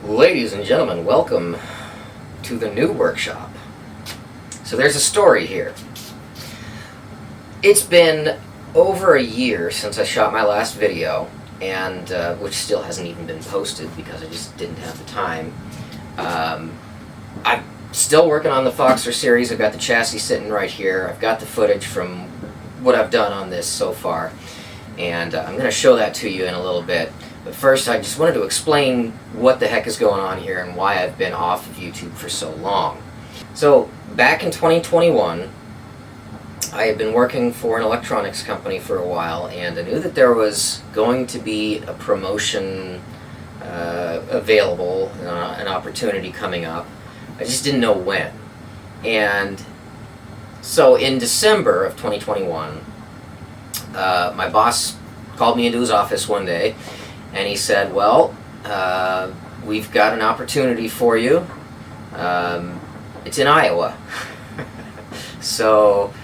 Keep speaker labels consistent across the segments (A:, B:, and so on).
A: Ladies and gentlemen, welcome to the new workshop. So there's a story here. It's been over a year since I shot my last video, and which still hasn't even been posted because I just didn't have the time. I'm still working on the Foxer series. I've got the chassis sitting right here. I've got the footage from what I've done on this so far, and I'm going to show that to you in a little bit. But first, I just wanted to explain what the heck is going on here and why I've been off of YouTube for so long. So, back in 2021, I had been working for an electronics company for a while, and I knew that there was going to be a promotion available, an opportunity coming up. I just didn't know when. And so in December of 2021, my boss called me into his office one day, and he said, well, we've got an opportunity for you. It's in Iowa. So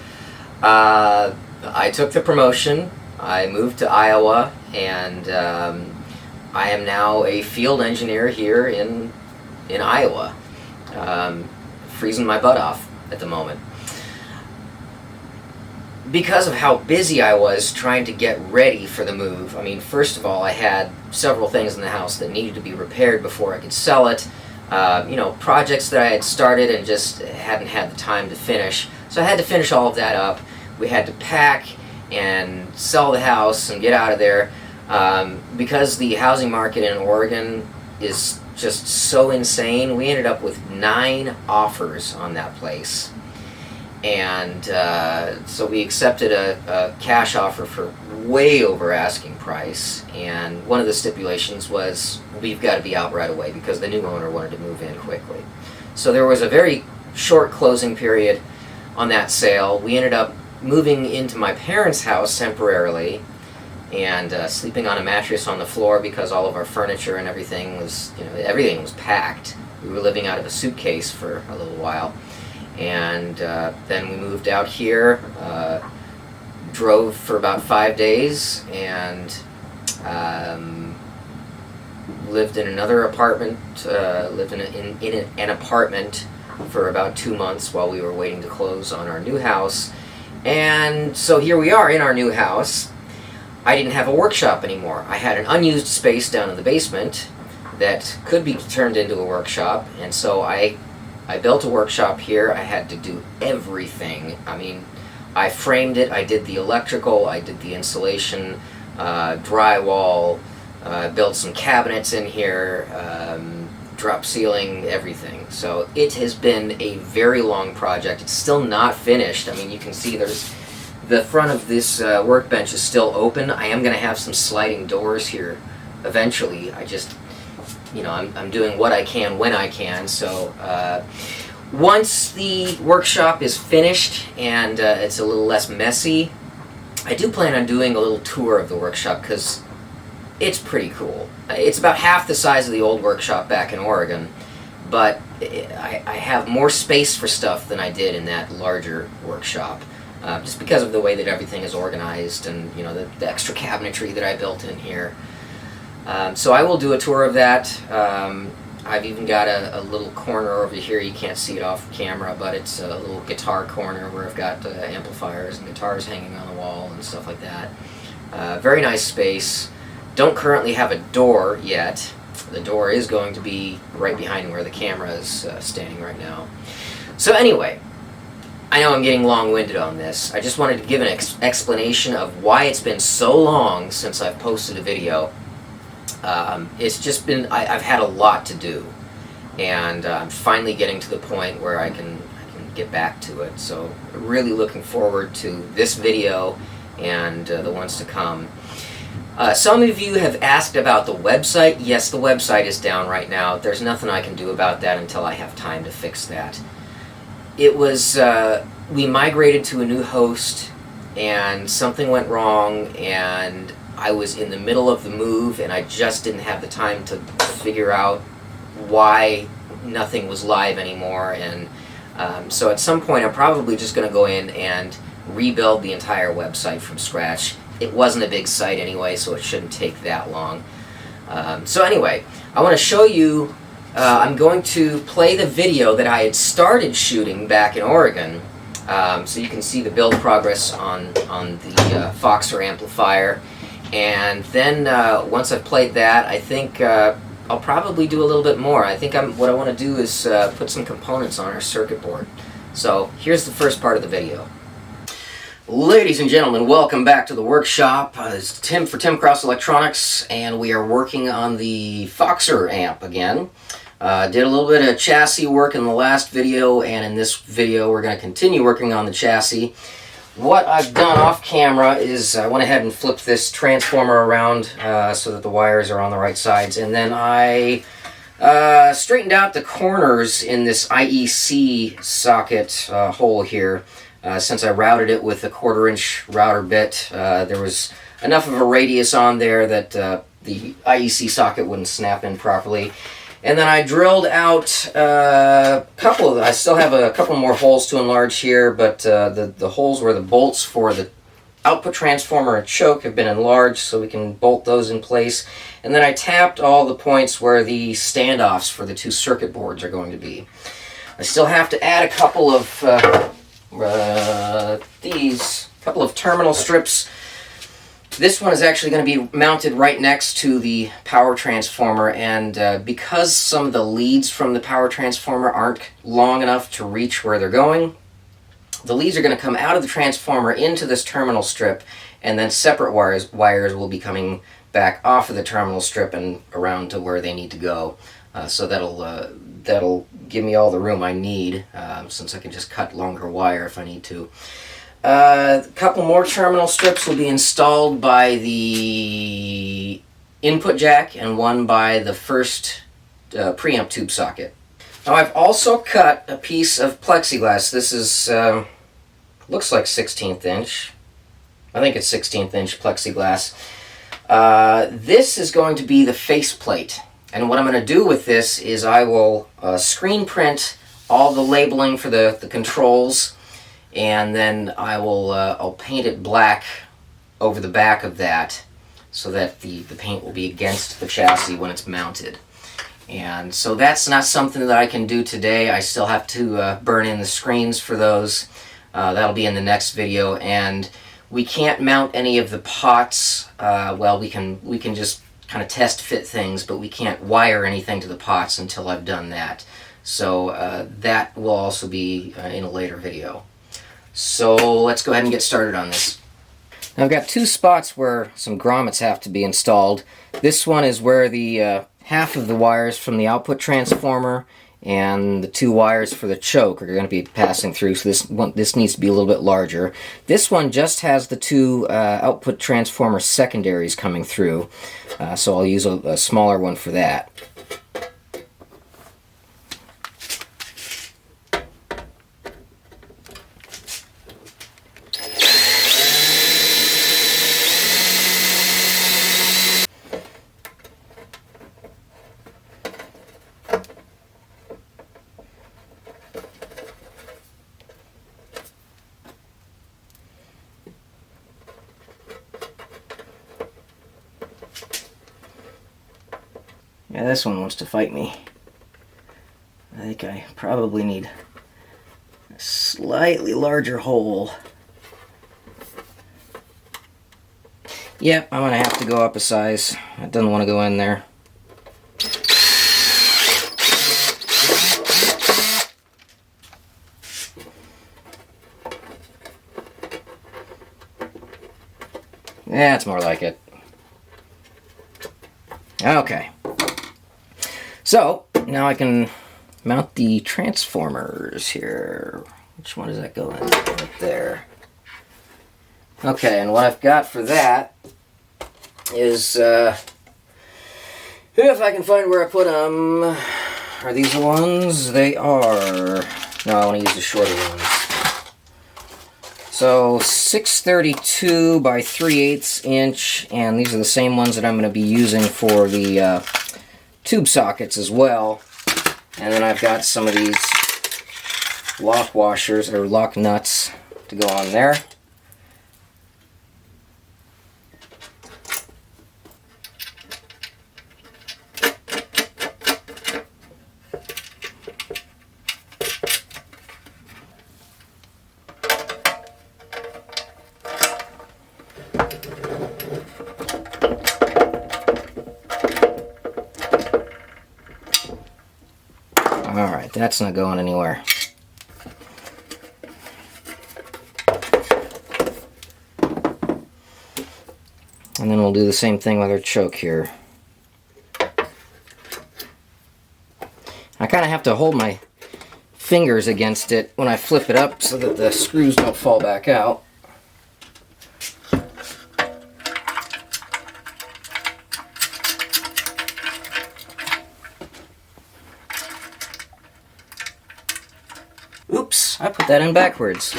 A: I took the promotion. I moved to Iowa, and I am now a field engineer here in Iowa, freezing my butt off at the moment. Because of how busy I was trying to get ready for the move, I mean, first of all, I had several things in the house that needed to be repaired before I could sell it. You know, projects that I had started and just hadn't had the time to finish. So I had to finish all of that up. We had to pack and sell the house and get out of there. Because the housing market in Oregon is just so insane, we ended up with 9 offers on that place. And so we accepted a cash offer for way over asking price, and one of the stipulations was we've got to be out right away because the new owner wanted to move in quickly. So there was a very short closing period on that sale. We ended up moving into my parents' house temporarily and sleeping on a mattress on the floor because all of our furniture and everything was, everything was packed. We were living out of a suitcase for a little while. And then we moved out here, drove for about 5 days, and lived in another apartment, lived in an apartment for about 2 months while we were waiting to close on our new house. And so here we are in our new house. I didn't have a workshop anymore. I had an unused space down in the basement that could be turned into a workshop, and so I built a workshop here. I had to do everything. I mean, I framed it, I did the electrical, I did the insulation, drywall, built some cabinets in here, drop ceiling, everything. So it has been a very long project. It's still not finished. I mean, you can see there's the front of this workbench is still open. I am going to have some sliding doors here eventually. I just, I'm doing what I can when I can. So once the workshop is finished and it's a little less messy, I do plan on doing a little tour of the workshop because it's pretty cool. It's about half the size of the old workshop back in Oregon, but I have more space for stuff than I did in that larger workshop, just because of the way that everything is organized and the extra cabinetry that I built in here. So I will do a tour of that. I've even got a little corner over here. You can't see it off camera, but it's a little guitar corner where I've got amplifiers and guitars hanging on the wall and stuff like that. Very nice space. Don't currently have a door yet. The door is going to be right behind where the camera is standing right now. So anyway, I know I'm getting long-winded on this. I just wanted to give an explanation of why it's been so long since I've posted a video. It's just been, I've had a lot to do, and I'm finally getting to the point where I can get back to it. So really looking forward to this video and the ones to come. Some of you have asked about the website. Yes, the website is down right now. There's nothing I can do about that until I have time to fix that. It was, we migrated to a new host and something went wrong, and I was in the middle of the move and I just didn't have the time to figure out why nothing was live anymore. And so at some point I'm probably just going to go in and rebuild the entire website from scratch. It wasn't a big site anyway, so it shouldn't take that long. So anyway, I want to show you I'm going to play the video that I had started shooting back in Oregon, so you can see the build progress on the Foxer amplifier. And then once I've played that, I think I'll probably do a little bit more. I think what I want to do is put some components on our circuit board. So here's the first part of the video. Ladies and gentlemen, welcome back to the workshop. It's Tim for Tim Cross Electronics, and we are working on the Foxer amp again. Did a little bit of chassis work in the last video, and in this video we're going to continue working on the chassis. What I've done off camera is I went ahead and flipped this transformer around so that the wires are on the right sides, and then I straightened out the corners in this IEC socket hole here. Since I routed it with a 1/4-inch router bit, there was enough of a radius on there that the IEC socket wouldn't snap in properly. And then I drilled out a couple of, I still have a couple more holes to enlarge here, but the holes where the bolts for the output transformer and choke have been enlarged, so we can bolt those in place. And then I tapped all the points where the standoffs for the two circuit boards are going to be. I still have to add a couple of couple of terminal strips. This one is actually going to be mounted right next to the power transformer, and because some of the leads from the power transformer aren't long enough to reach where they're going, the leads are going to come out of the transformer into this terminal strip, and then separate wires will be coming back off of the terminal strip and around to where they need to go. So that'll give me all the room I need, since I can just cut longer wire if I need to. A couple more terminal strips will be installed by the input jack and one by the first preamp tube socket. Now I've also cut a piece of plexiglass. This is looks like 16th inch. I think it's 16th inch plexiglass. This is going to be the faceplate. And what I'm going to do with this is I will screen print all the labeling for the controls, and then I'll paint it black over the back of that so that the paint will be against the chassis when it's mounted. And so that's not something that I can do today. I still have to burn in the screens for those. That'll be in the next video. And we can't mount any of the pots. Well, we can just kind of test fit things, but we can't wire anything to the pots until I've done that. So that will also be in a later video. So let's go ahead and get started on this. Now I've got two spots where some grommets have to be installed. This one is where the half of the wires from the output transformer and the two wires for the choke are going to be passing through, so this needs to be a little bit larger. This one just has the two output transformer secondaries coming through, so I'll use a smaller one for that. Yeah, this one wants to fight me. I think I probably need a slightly larger hole. Yep, I'm gonna have to go up a size. It doesn't want to go in there. Yeah, it's more like it. Okay. So, now I can mount the transformers here. Which one does that go in? Right there. Okay, and what I've got for that is, if I can find where I put them, are these the ones? They are. No, I want to use the shorter ones. So 632 by 3/8 inch, and these are the same ones that I'm going to be using for the tube sockets as well. And then I've got some of these lock washers, or lock nuts, to go on there. That's not going anywhere. And then we'll do the same thing with our choke here. I kind of have to hold my fingers against it when I flip it up so that the screws don't fall back out. Oops, I put that in backwards.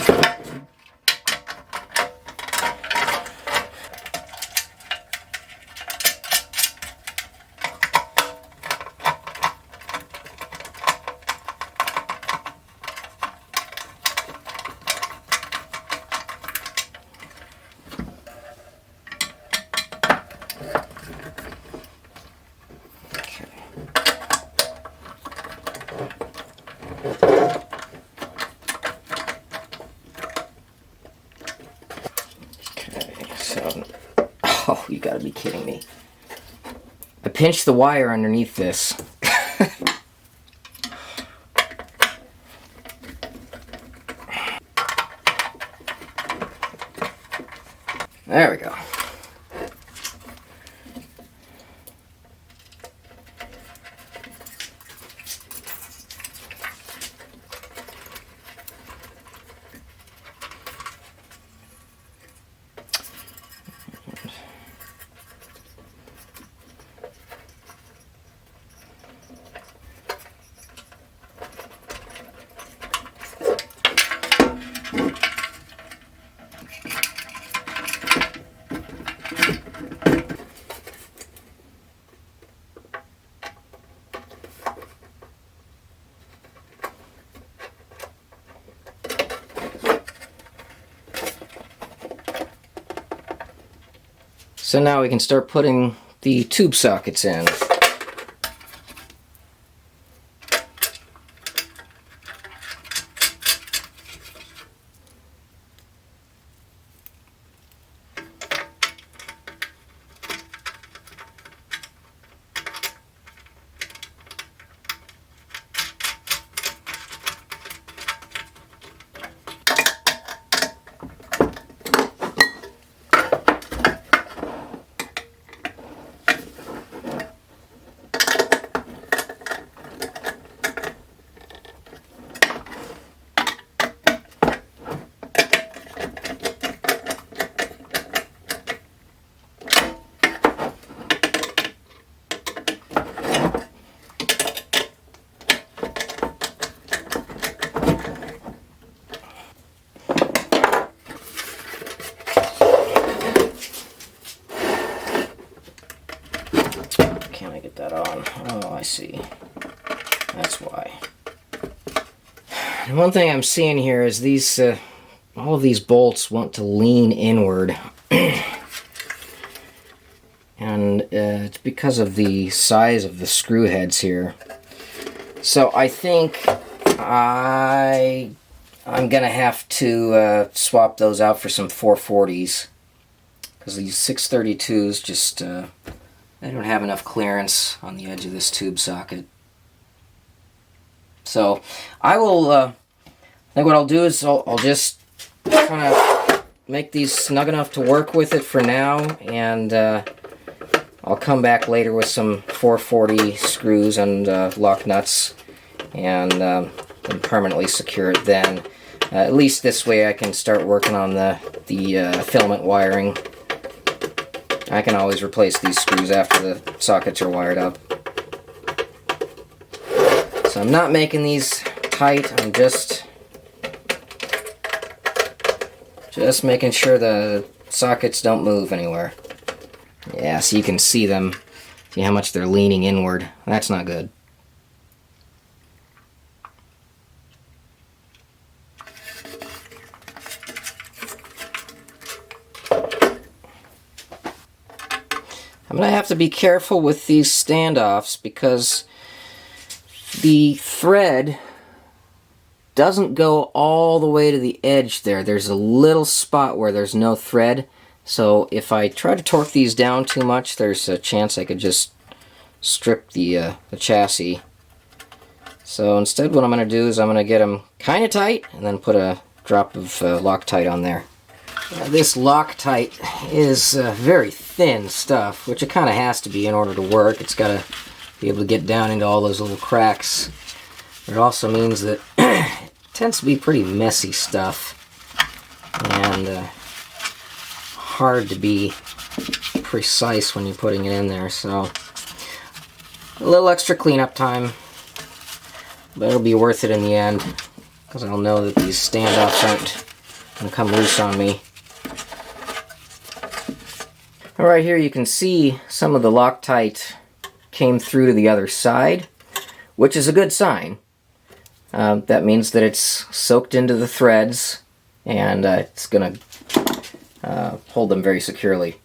A: Oh, you gotta be kidding me. I pinched the wire underneath this. There we go. So now we can start putting the tube sockets in. Can't I get that on? Oh, I see. That's why. And one thing I'm seeing here is these, all of these bolts want to lean inward. And it's because of the size of the screw heads here. So I think I'm gonna have to swap those out for some 440s, because these 632s just they don't have enough clearance on the edge of this tube socket. So I will, I think what I'll do is I'll just kind of make these snug enough to work with it for now, and I'll come back later with some 440 screws and lock nuts, and permanently secure it then. At least this way I can start working on the filament wiring. I can always replace these screws after the sockets are wired up. So I'm not making these tight, I'm just making sure the sockets don't move anywhere. Yeah, so you can see them, see how much they're leaning inward. That's not good. I'm going to have to be careful with these standoffs because the thread doesn't go all the way to the edge there. There's a little spot where there's no thread. So if I try to torque these down too much, there's a chance I could just strip the chassis. So instead what I'm going to do is I'm going to get them kind of tight and then put a drop of Loctite on there. This Loctite is very thin stuff, which it kind of has to be in order to work. It's got to be able to get down into all those little cracks. It also means that it tends to be pretty messy stuff and hard to be precise when you're putting it in there. So a little extra cleanup time, but it'll be worth it in the end because I'll know that these standoffs aren't going to come loose on me. Right here you can see some of the Loctite came through to the other side, which is a good sign. That means that it's soaked into the threads and it's going to hold them very securely.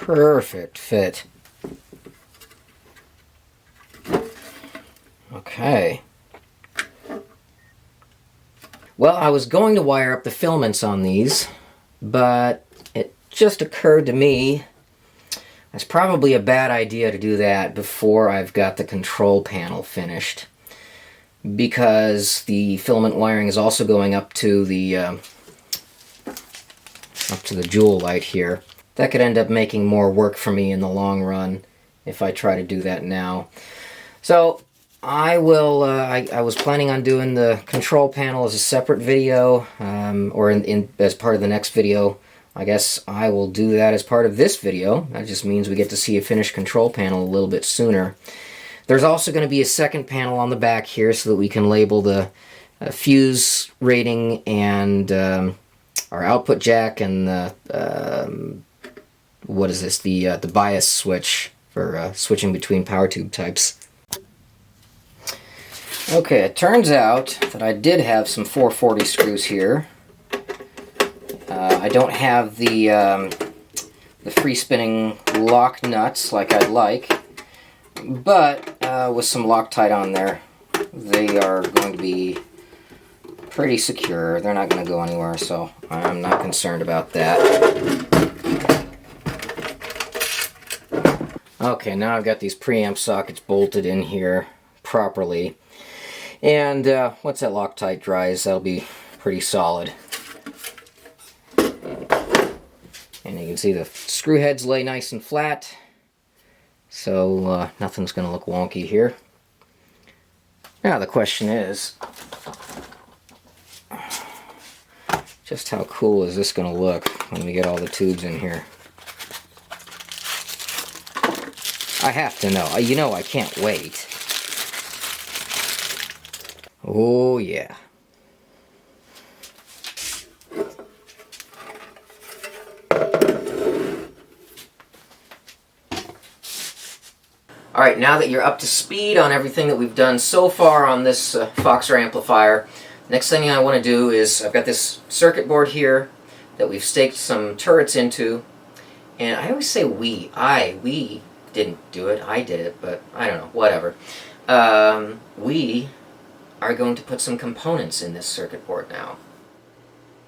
A: Perfect fit. Okay. Well, I was going to wire up the filaments on these, but it just occurred to me it's probably a bad idea to do that before I've got the control panel finished, because the filament wiring is also going up to the jewel light here. That could end up making more work for me in the long run if I try to do that now. So I will. I was planning on doing the control panel as a separate video, or as part of the next video. I guess I will do that as part of this video. That just means we get to see a finished control panel a little bit sooner. There's also going to be a second panel on the back here so that we can label the fuse rating and our output jack and the what is this? The bias switch for switching between power tube types. Okay, it turns out that I did have some 440 screws here. I don't have the free spinning lock nuts like I'd like, but with some Loctite on there, they are going to be pretty secure. They're not going to go anywhere, so I'm not concerned about that. Okay, now I've got these preamp sockets bolted in here properly, and once that Loctite dries, that'll be pretty solid. And you can see the screw heads lay nice and flat, so nothing's going to look wonky here. Now the question is, just how cool is this going to look when we get all the tubes in here? I have to know. You know I can't wait. Oh yeah. Alright, now that you're up to speed on everything that we've done so far on this Foxer amplifier, next thing I want to do is, I've got this circuit board here that we've staked some turrets into, and I always say we didn't do it, I did it, but I don't know, whatever. We are going to put some components in this circuit board now.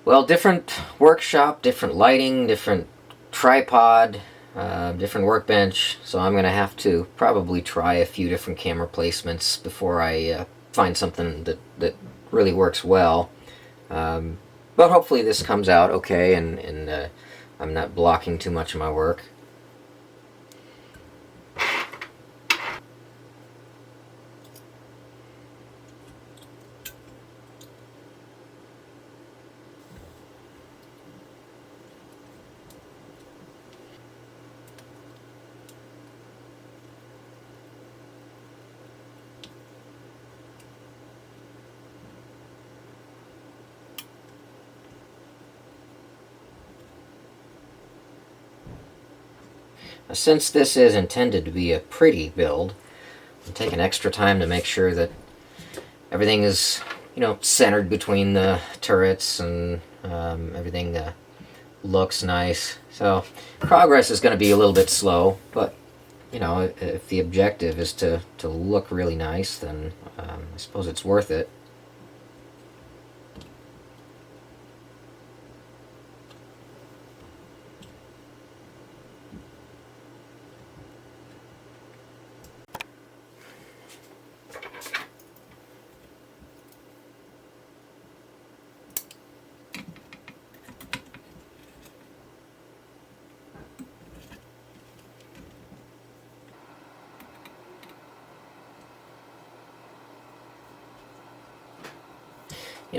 A: Well, different workshop, different lighting, different tripod, different workbench, so I'm going to have to probably try a few different camera placements before I find something that really works well. But hopefully this comes out okay and I'm not blocking too much of my work. Since this is intended to be a pretty build, I'm taking extra time to make sure that everything is, centered between the turrets and everything looks nice. So progress is going to be a little bit slow, but if the objective is to look really nice, then I suppose it's worth it.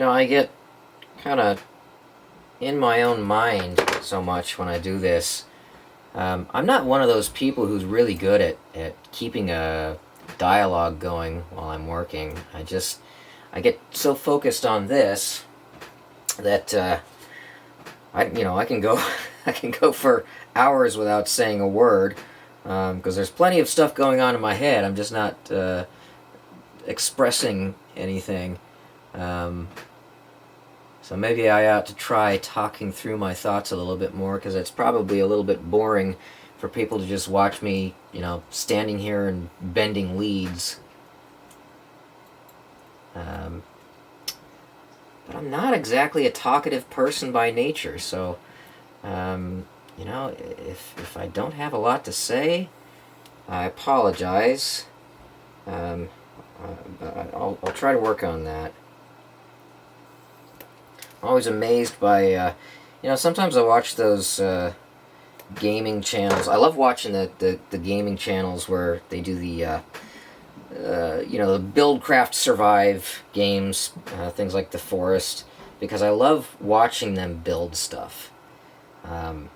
A: I get kind of in my own mind so much when I do this. I'm not one of those people who's really good at keeping a dialogue going while I'm working. I get so focused on this that I can go I can go for hours without saying a word, because there's plenty of stuff going on in my head. I'm just not expressing anything. So maybe I ought to try talking through my thoughts a little bit more, because it's probably a little bit boring for people to just watch me, standing here and bending leads. But I'm not exactly a talkative person by nature, so, if I don't have a lot to say, I apologize. But I'll try to work on that. I'm always amazed by, sometimes I watch those gaming channels. I love watching the gaming channels where they do the, the build, craft, survive games, things like The Forest, because I love watching them build stuff. And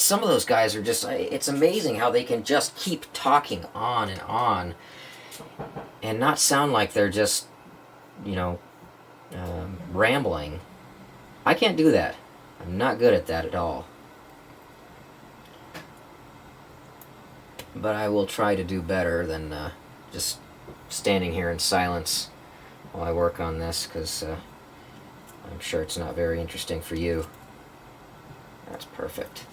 A: some of those guys are just, it's amazing how they can just keep talking on and not sound like they're just, rambling. I can't do that. I'm not good at that at all. But I will try to do better than just standing here in silence while I work on this, because I'm sure it's not very interesting for you. That's perfect.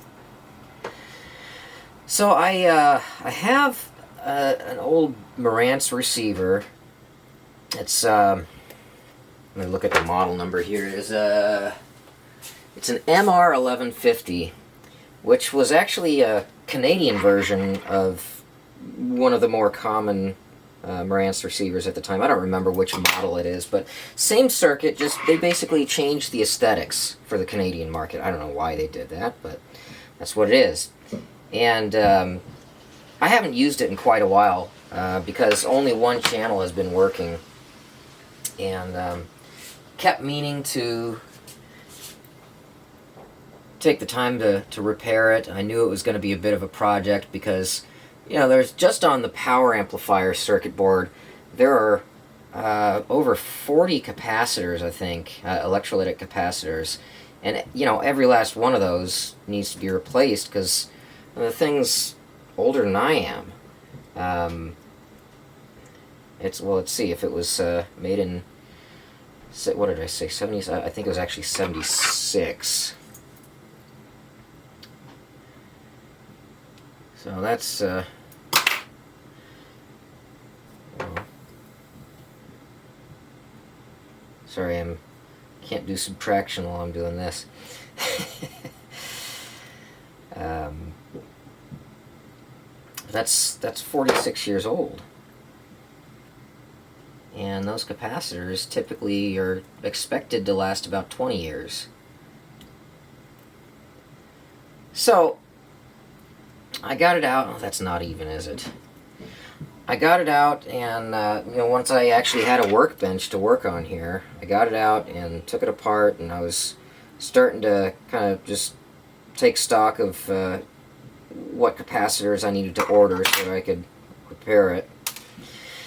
A: So I have an old Marantz receiver. It's let me look at the model number here. It's an MR1150, which was actually a Canadian version of one of the more common Marantz receivers at the time. I don't remember which model it is, but same circuit, just they basically changed the aesthetics for the Canadian market. I don't know why they did that, but that's what it is. And I haven't used it in quite a while because only one channel has been working, and kept meaning to take the time to repair it. I knew it was going to be a bit of a project because, there's just on the power amplifier circuit board, there are over 40 capacitors, I think, electrolytic capacitors. And, every last one of those needs to be replaced because the thing's older than I am. Let's see, if it was made in, what did I say, 70s? I think it was actually 76. So that's, sorry, can't do subtraction while I'm doing this. That's 46 years old. And those capacitors typically are expected to last about 20 years. So, I got it out. Oh, that's not even, is it? I got it out, and once I actually had a workbench to work on here, I got it out and took it apart, and I was starting to kind of just take stock of what capacitors I needed to order so that I could repair it.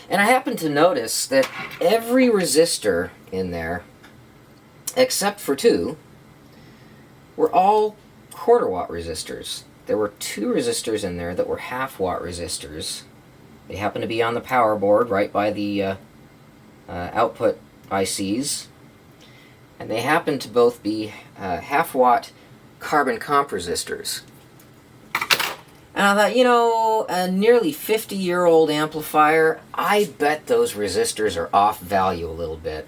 A: And I happened to notice that every resistor in there, except for two, were all quarter-watt resistors. there were two resistors in there that were half-watt resistors. They happened to be on the power board right by the output ICs, and they happened to both be half-watt carbon comp resistors. And I thought, you know, a nearly 50-year-old amplifier, I bet those resistors are off value a little bit.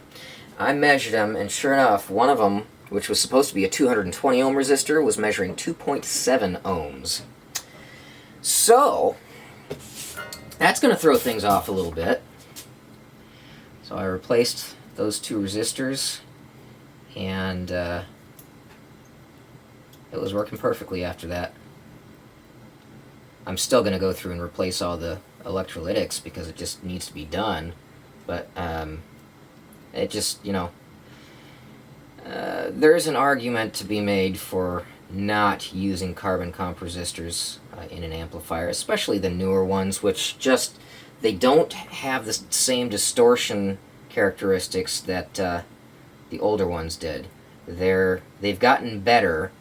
A: I measured them, and sure enough, one of them, which was supposed to be a 220 ohm resistor, was measuring 2.7 ohms. So, that's going to throw things off a little bit. So I replaced those two resistors, and it was working perfectly after that. I'm still going to go through and replace all the electrolytics because it just needs to be done, but it just, you know, there's an argument to be made for not using carbon comp resistors in an amplifier, especially the newer ones, which just, they don't have the same distortion characteristics that the older ones did. They've gotten better,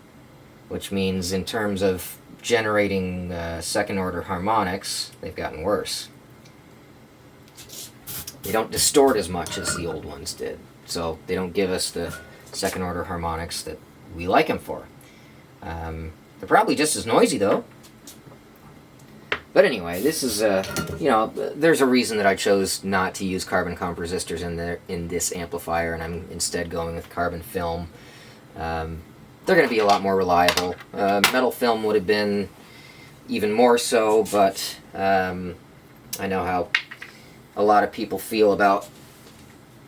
A: which means in terms of generating second-order harmonics, they've gotten worse. They don't distort as much as the old ones did, so they don't give us the second-order harmonics that we like them for. They're probably just as noisy, though. But anyway, this is, you know, there's a reason that I chose not to use carbon comp resistors in this amplifier, and I'm instead going with carbon film. They're going to be a lot more reliable. Metal film would have been even more so, but I know how a lot of people feel about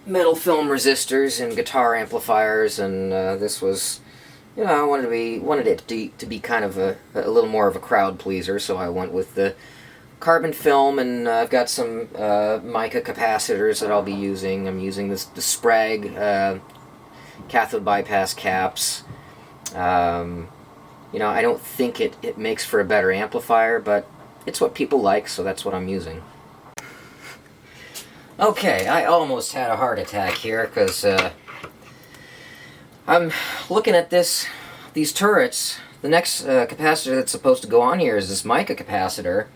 A: metal film resistors in guitar amplifiers, and this was, you know, I wanted it to be kind of a little more of a crowd pleaser, so I went with the carbon film, and I've got some mica capacitors that I'll be using. I'm using the Sprague cathode bypass caps. You know, I don't think it makes for a better amplifier, but it's what people like, so that's what I'm using. Okay, I almost had a heart attack here, because I'm looking at these turrets. The next capacitor that's supposed to go on here is this mica capacitor,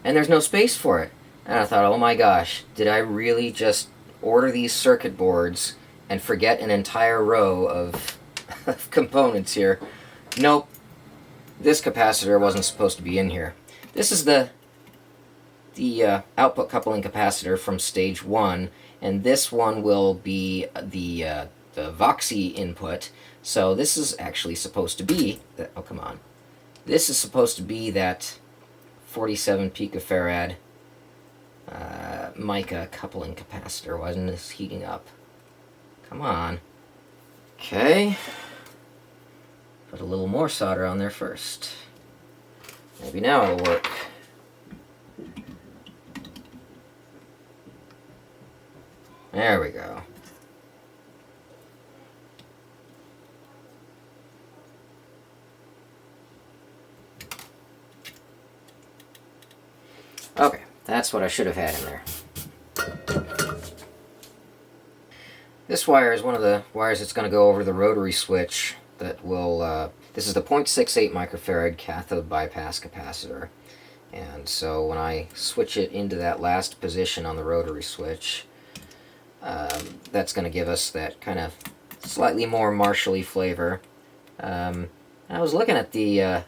A: and there's no space for it. And I thought, oh my gosh, did I really just order these circuit boards and forget an entire row of components here? Nope, this capacitor wasn't supposed to be in here. This is the output coupling capacitor from stage 1, and this one will be the Voxy input. So this is actually supposed to be oh, come on, this is supposed to be that 47 picofarad mica coupling capacitor. Why isn't this heating up? Come on. Okay, put a little more solder on there first. Maybe now it'll work. There we go. Okay, that's what I should have had in there. This wire is one of the wires that's going to go over the rotary switch that will, this is the 0.68 microfarad cathode bypass capacitor. And so when I switch it into that last position on the rotary switch, that's going to give us that kind of slightly more Marshall-y flavor. I was looking at the, I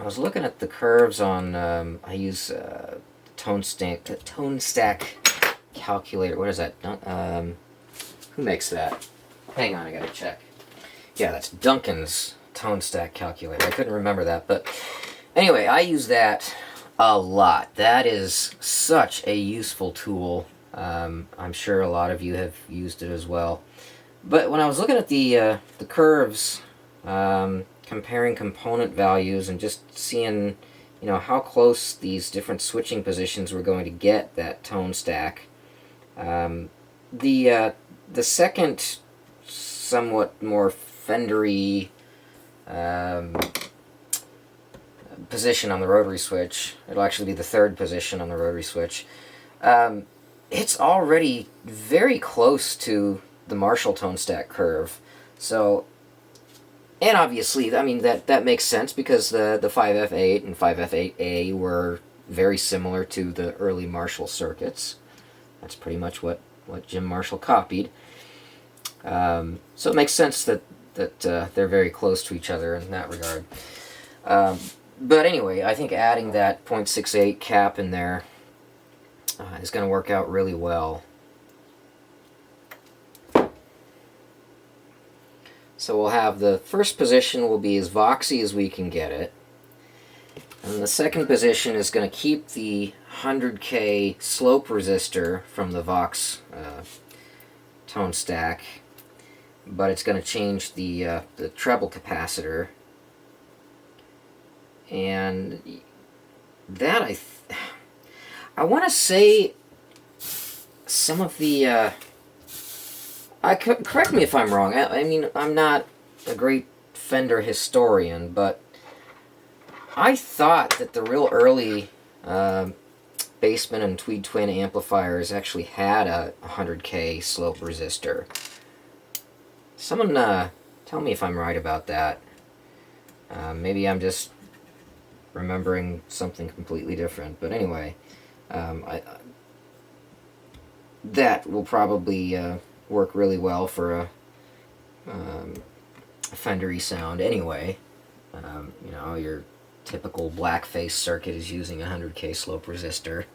A: was looking at the curves on, I use tone stack calculator. What is that? Who makes that? Hang on, I gotta check. Yeah, that's Duncan's tone stack calculator. I couldn't remember that, but anyway, I use that a lot. That is such a useful tool. I'm sure a lot of you have used it as well. But when I was looking at the curves, comparing component values and just seeing, you know, how close these different switching positions were going to get that tone stack, the second somewhat more Fendery position on the rotary switch, it'll actually be the third position on the rotary switch, it's already very close to the Marshall tone stack curve. So And obviously, I mean, that makes sense because the 5F8 and 5F8A were very similar to the early Marshall circuits. That's pretty much what Jim Marshall copied. So it makes sense that they're very close to each other in that regard. But anyway, I think adding that .68 cap in there is going to work out really well. So we'll have the first position will be as voxy as we can get it. And the second position is going to keep the 100K slope resistor from the Vox tone stack, but it's going to change the treble capacitor. And that I want to say some of the correct me if I'm wrong. I mean, I'm not a great Fender historian, but I thought that the real early Bassman and Tweed twin amplifiers actually had a 100K slope resistor. Someone tell me if I'm right about that. Maybe I'm just remembering something completely different. But anyway, that will probably work really well for a Fender-y sound anyway. You know, your typical blackface circuit is using a 100K slope resistor.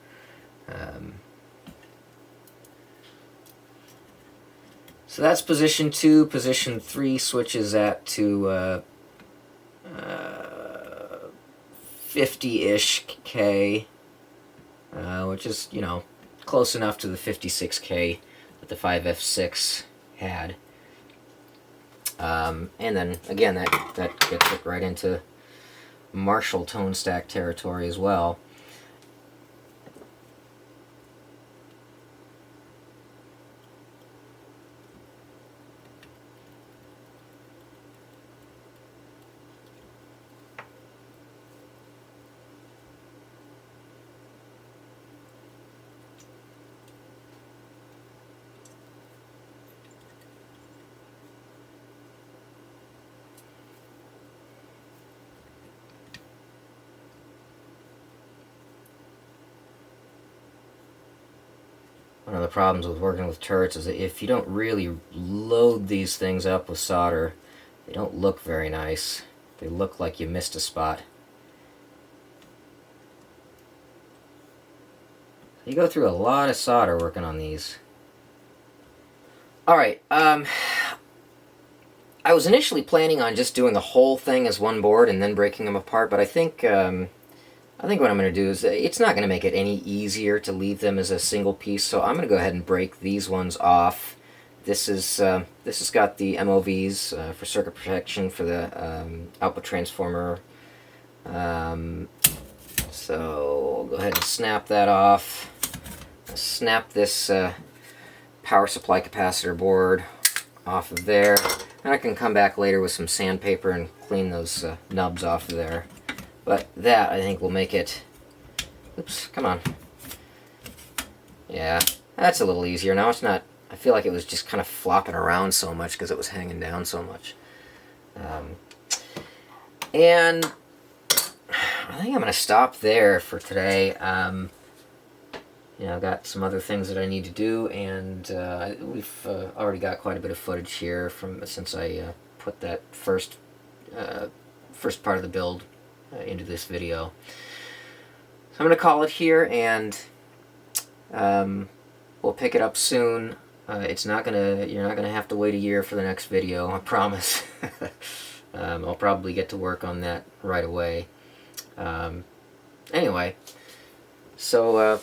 A: So that's position 2. Position 3 switches that to 50-ish K, which is, you know, close enough to the 56K that the 5F6 had. And then, again, that gets it right into Marshall tone stack territory as well. One of the problems with working with turrets is that if you don't really load these things up with solder, they don't look very nice. They look like you missed a spot. You go through a lot of solder working on these. Alright, I was initially planning on just doing the whole thing as one board and then breaking them apart, but I think what I'm going to do is, it's not going to make it any easier to leave them as a single piece, so I'm going to go ahead and break these ones off. This has got the MOVs for circuit protection for the output transformer. So I'll go ahead and snap that off. Snap this power supply capacitor board off of there, and I can come back later with some sandpaper and clean those nubs off of there. But that, I think, will make it... Oops, come on. Yeah, that's a little easier. Now it's not... I feel like it was just kind of flopping around so much because it was hanging down so much. And I think I'm going to stop there for today. You know, I've got some other things that I need to do, and we've already got quite a bit of footage here from since I put that first part of the build into this video. So I'm going to call it here, and we'll pick it up soon. You're not gonna have to wait a year for the next video, I promise. I'll probably get to work on that right away. Anyway, so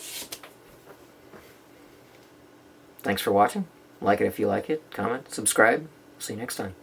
A: thanks for watching. Like it if you like it, comment, subscribe. See you next time.